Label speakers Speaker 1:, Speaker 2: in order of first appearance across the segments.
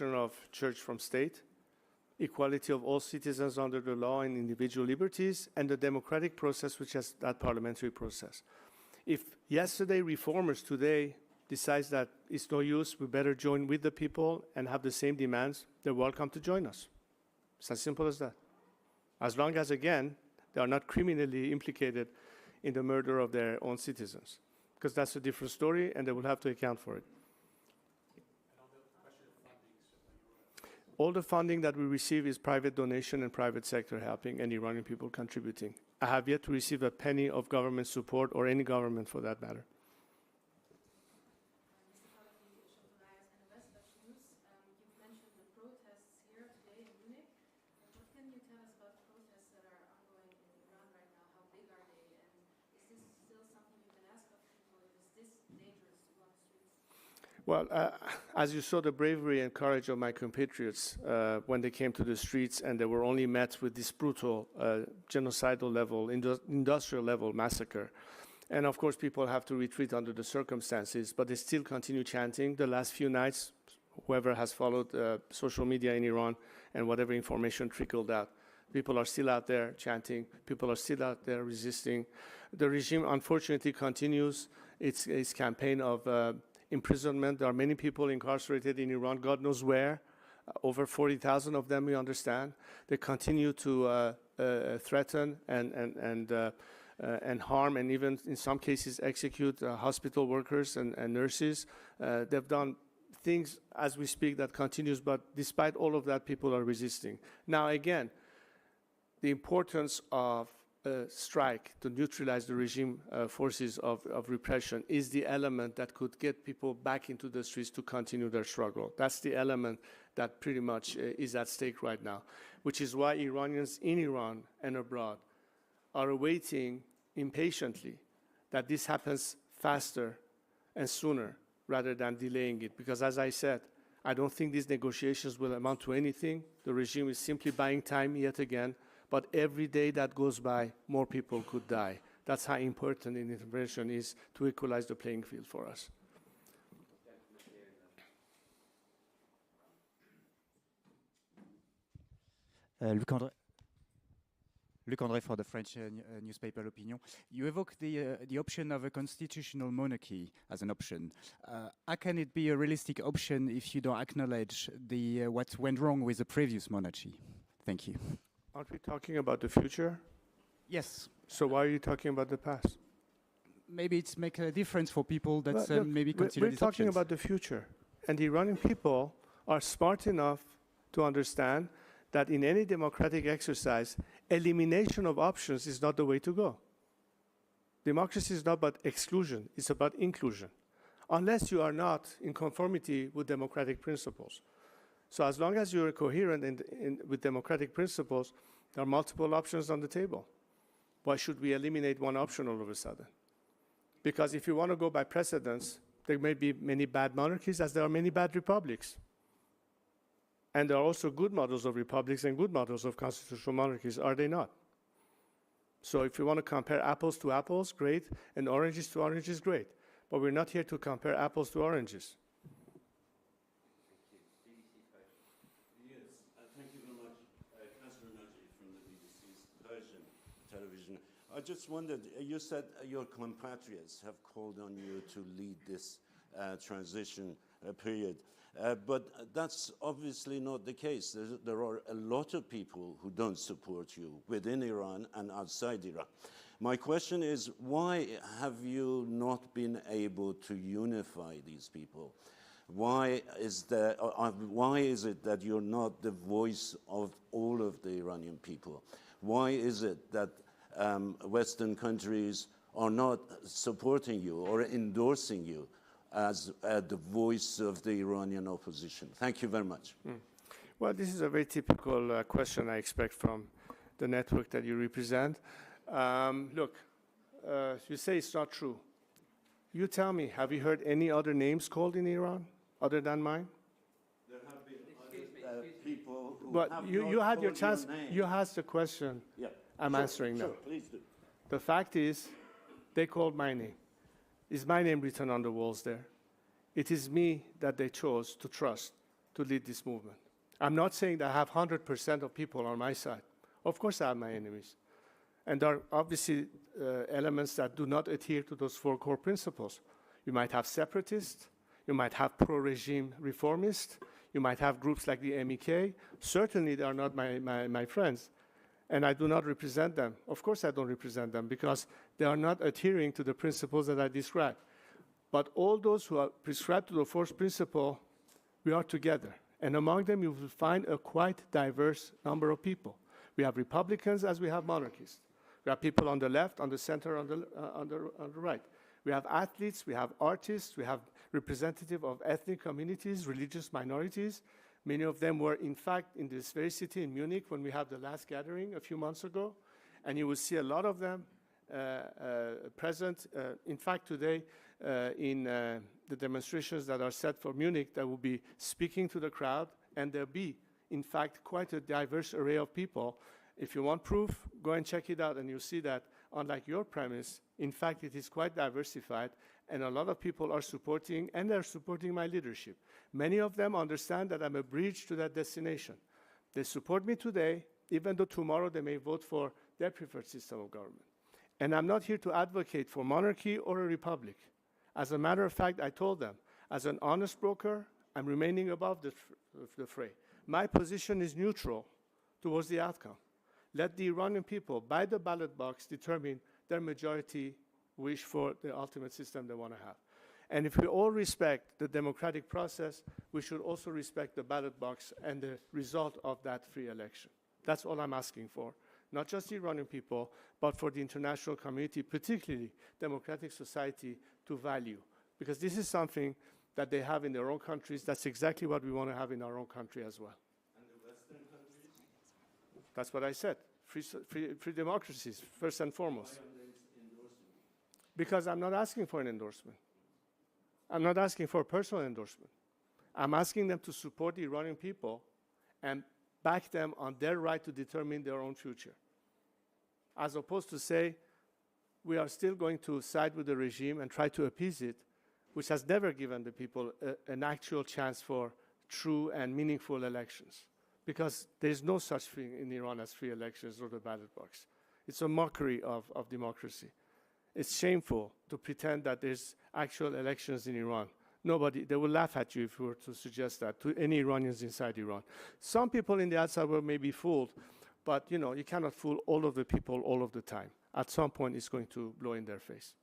Speaker 1: of church from state, equality of all citizens under the law and individual liberties, and the democratic process, which is that parliamentary process. If yesterday reformers today decides that it's no use, we better join with the people and have the same demands, they're welcome to join us. It's as simple as that. As long as, again, they are not criminally implicated in the murder of their own citizens, because that's a different story, and they will have to account for it. All the funding that we receive is private donation and private sector helping and Iranian people contributing. I have yet to receive a penny of government support, or any government for that matter.
Speaker 2: You've mentioned the protests here today in Munich. What can you tell us about the protests that are ongoing in Iran right now? How big are they? And is this still something you can ask of people? Is this dangerous to go on the streets?
Speaker 1: Well, as you saw the bravery and courage of my compatriots when they came to the streets, and they were only met with this brutal genocidal level, industrial level massacre. And of course, people have to retreat under the circumstances, but they still continue chanting. The last few nights, whoever has followed social media in Iran and whatever information trickled out, people are still out there chanting. People are still out there resisting. The regime, unfortunately, continues its campaign of imprisonment. There are many people incarcerated in Iran, God knows where, over 40,000 of them, we understand. They continue to threaten and harm, and even in some cases execute hospital workers and nurses. They've done things as we speak that continues, but despite all of that, people are resisting. Now again, the importance of strike to neutralize the regime forces of repression is the element that could get people back into the streets to continue their struggle. That's the element that pretty much is at stake right now, which is why Iranians in Iran and abroad are awaiting impatiently that this happens faster and sooner rather than delaying it. Because as I said, I don't think these negotiations will amount to anything. The regime is simply buying time yet again. But every day that goes by, more people could die. That's how important an intervention is to equalize the playing field for us.
Speaker 3: Luc André for the French newspaper L'Opinion. You evoke the option of a constitutional monarchy as an option. How can it be a realistic option if you don't acknowledge what went wrong with the previous monarchy? Thank you.
Speaker 1: Aren't we talking about the future?
Speaker 3: Yes.
Speaker 1: So why are you talking about the past?
Speaker 3: Maybe it's make a difference for people that
Speaker 1: look,
Speaker 3: maybe consider
Speaker 1: we're
Speaker 3: these
Speaker 1: talking
Speaker 3: options.
Speaker 1: about the future. And the Iranian people are smart enough to understand that in any democratic exercise, elimination of options is not the way to go. Democracy is not about exclusion, it's about inclusion, unless you are not in conformity with democratic principles. So as long as you're coherent with democratic principles, there are multiple options on the table. Why should we eliminate one option all of a sudden? Because if you want to go by precedents, there may be many bad monarchies as there are many bad republics. And there are also good models of republics and good models of constitutional monarchies, are they not? So if you want to compare apples to apples, great, and oranges to oranges, great. But we're not here to compare apples to oranges.
Speaker 4: I just wondered, you said your compatriots have called on you to lead this transition period, but that's obviously not the case. There are a lot of people who don't support you within Iran and outside Iran. My question is, why have you not been able to unify these people? Why is it that you're not the voice of all of the Iranian people? Why is it that Western countries are not supporting you or endorsing you as the voice of the Iranian opposition? Thank you very much.
Speaker 1: Well, this is a very typical question I expect from the network that you represent. Look, you say it's not true. You tell me, have you heard any other names called in Iran other than mine?
Speaker 4: There have been other people who
Speaker 1: but
Speaker 4: have
Speaker 1: you had your chance.
Speaker 4: Your name.
Speaker 1: You asked the question.
Speaker 4: Yeah.
Speaker 1: I'm answering now.
Speaker 4: Sure, please do.
Speaker 1: The fact is, they called my name. Is my name written on the walls there? It is me that they chose to trust to lead this movement. I'm not saying that I have 100% of people on my side. Of course I have my enemies. And there are obviously elements that do not adhere to those four core principles. You might have separatists, you might have pro-regime reformists, you might have groups like the MEK. Certainly they are not my friends, and I do not represent them. Of course I don't represent them because they are not adhering to the principles that I described. But all those who are prescribed to the fourth principle, we are together. And among them you will find a quite diverse number of people. We have Republicans as we have monarchists. We have people on the left, on the center, on the right. We have athletes, we have artists, we have representatives of ethnic communities, religious minorities. Many of them were, in fact, in this very city in Munich when we had the last gathering a few months ago. And you will see a lot of them present. In fact, today, in the demonstrations that are set for Munich, they will be speaking to the crowd, and there'll be, in fact, quite a diverse array of people. If you want proof, go and check it out, and you'll see that, unlike your premise, in fact, it is quite diversified, and a lot of people are supporting, and they're supporting my leadership. Many of them understand that I'm a bridge to that destination. They support me today, even though tomorrow they may vote for their preferred system of government. And I'm not here to advocate for monarchy or a republic. As a matter of fact, I told them, as an honest broker, I'm remaining above the fray. My position is neutral towards the outcome. Let the Iranian people, by the ballot box, determine their majority wish for the ultimate system they want to have. And if we all respect the democratic process, we should also respect the ballot box and the result of that free election. That's all I'm asking for. Not just the Iranian people, but for the international community, particularly democratic society, to value. Because this is something that they have in their own countries. That's exactly what we want to have in our own country as well.
Speaker 4: And the Western countries?
Speaker 1: That's what I said. Free democracies, first and foremost.
Speaker 4: Why are they endorsing?
Speaker 1: Because I'm not asking for an endorsement. I'm not asking for a personal endorsement. I'm asking them to support the Iranian people and back them on their right to determine their own future. As opposed to say, we are still going to side with the regime and try to appease it, which has never given the people an actual chance for true and meaningful elections. Because there's no such thing in Iran as free elections or the ballot box. It's a mockery of democracy. It's shameful to pretend that there's actual elections in Iran. Nobody, they will laugh at you if you were to suggest that to any Iranians inside Iran. Some people in the outside world may be fooled, but you know, you cannot fool all of the people all of the time. At some point, it's going to blow in their face.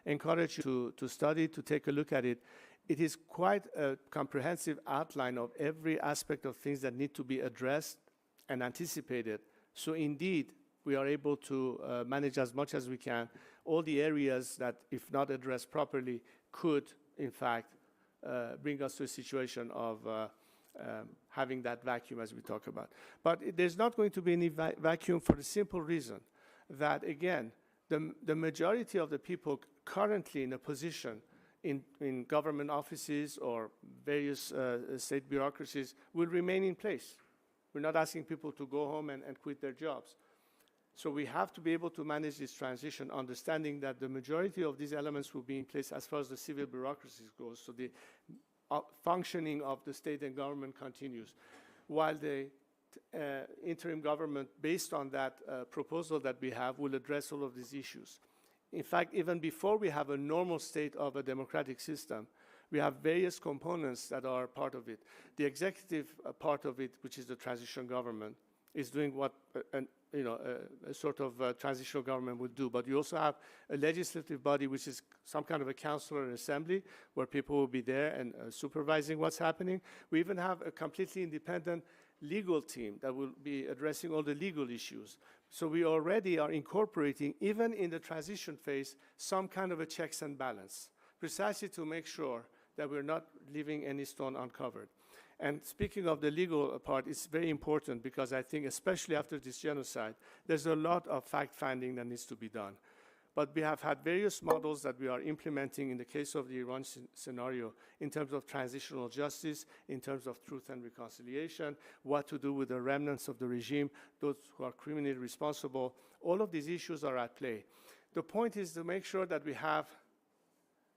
Speaker 1: Encourage you to study, to take a look at it. It is quite a comprehensive outline of every aspect of things that need to be addressed and anticipated. So indeed, we are able to manage as much as we can all the areas that, if not addressed properly, could, in fact, bring us to a situation of having that vacuum as we talk about. But there's not going to be any vacuum for the simple reason that, again, the majority of the people currently in a position in government offices or various state bureaucracies will remain in place. We're not asking people to go home and quit their jobs. So we have to be able to manage this transition, understanding that the majority of these elements will be in place as far as the civil bureaucracies goes. So the functioning of the state and government continues, while the interim government, based on that proposal that we have, will address all of these issues. In fact, even before we have a normal state of a democratic system, we have various components that are part of it. The executive part of it, which is the transition government, is doing what a sort of transitional government would do. But you also have a legislative body, which is some kind of a council or an assembly, where people will be there and supervising what's happening. We even have a completely independent legal team that will be addressing all the legal issues. So we already are incorporating, even in the transition phase, some kind of a checks and balance, precisely to make sure that we're not leaving any stone uncovered. And speaking of the legal part, it's very important because I think, especially after this genocide, there's a lot of fact-finding that needs to be done. But we have had various models that we are implementing in the case of the Iran scenario in terms of transitional justice, in terms of truth and reconciliation, what to do with the remnants of the regime, those who are criminally responsible. All of these issues are at play. The point is to make sure that we have